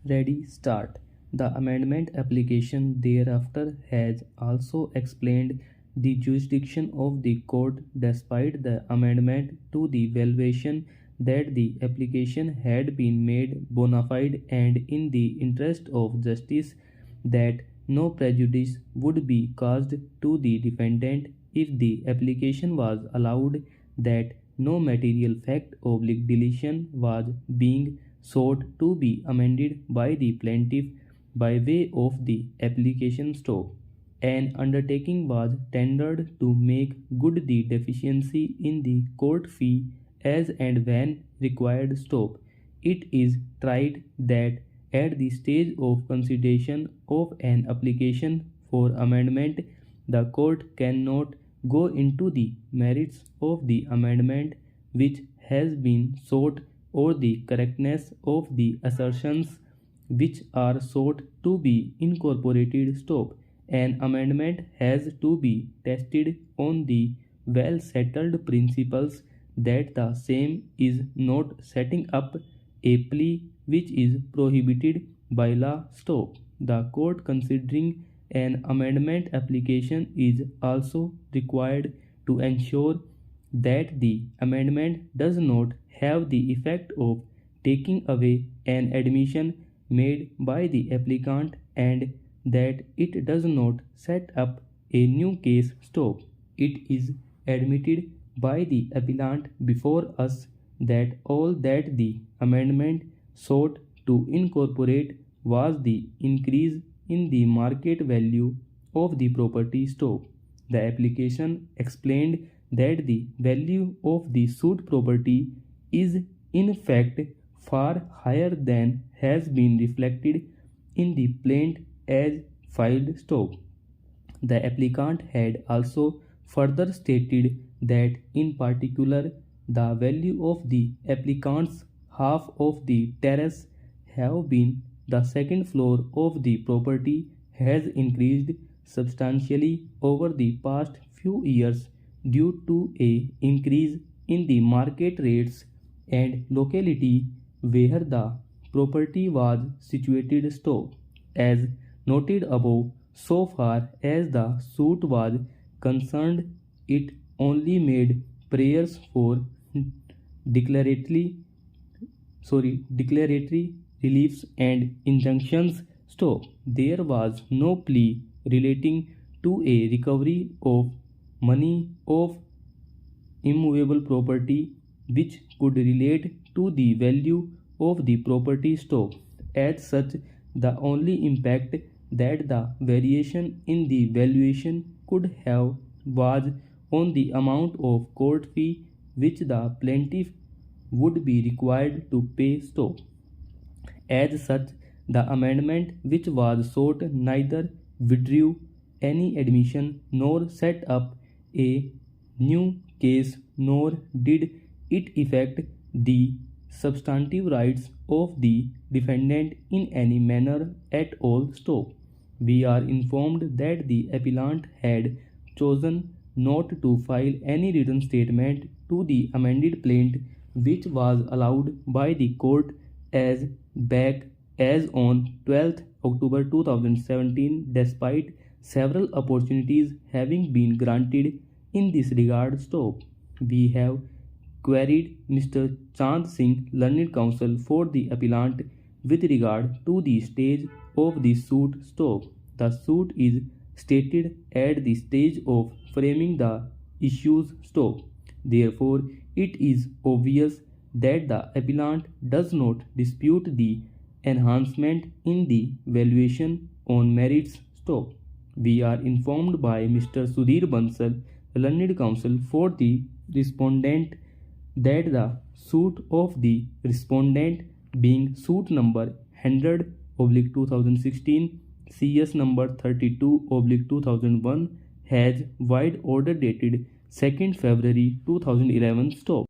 Ready, start. The amendment application thereafter has also explained the jurisdiction of the court despite the amendment to the valuation that the application had been made bona fide and in the interest of justice, that no prejudice would be caused to the defendant if the application was allowed, that no material fact of deletion was being sought to be amended by the plaintiff by way of the application stop. An undertaking was tendered to make good the deficiency in the court fee as and when required stop. It is tried that at the stage of consideration of an application for amendment, the court cannot go into the merits of the amendment which has been sought or the correctness of the assertions which are sought to be incorporated stop. An amendment has to be tested on the well settled principles that the same is not setting up a plea which is prohibited by law stop. The court considering an amendment application is also required to ensure that the amendment does not have the effect of taking away an admission made by the applicant and that it does not set up a new case stop. It is admitted by the appellant before us that all that the amendment sought to incorporate was the increase in the market value of the property stop. The application explained that the value of the suit property is in fact far higher than has been reflected in the plaint as filed stop. The applicant had also further stated that in particular the value of the applicant's half of the terrace have been the second floor of the property has increased substantially over the past few years due to a increase in the market rates and locality where the property was situated stop. As noted above, so far as the suit was concerned, it only made prayers for declaratory reliefs and injunctions stop. There was no plea relating to a recovery of money of immovable property which could relate to the value of the property stop. As such, the only impact that the variation in the valuation could have was on the amount of court fee which the plaintiff would be required to pay stop. As such, the amendment which was sought neither withdrew any admission nor set up a new case nor did it affect the substantive rights of the defendant in any manner at all stop. We are informed that the appellant had chosen not to file any written statement to the amended plaint which was allowed by the court as back as on 12th October 2017 despite several opportunities having been granted in this regard stop. We have queried Mr. Chand Singh, learned counsel for the appellant with regard to the stage of the suit stop. The suit is stated at the stage of framing the issues stop. Therefore, it is obvious that the appellant does not dispute the enhancement in the valuation on merits stop. We are informed by Mr. Sudhir Bansal, learned counsel for the respondent, that the suit of the respondent being suit number 100/2016 CS number 32/2001 has wide order dated 2nd February 2011 stop.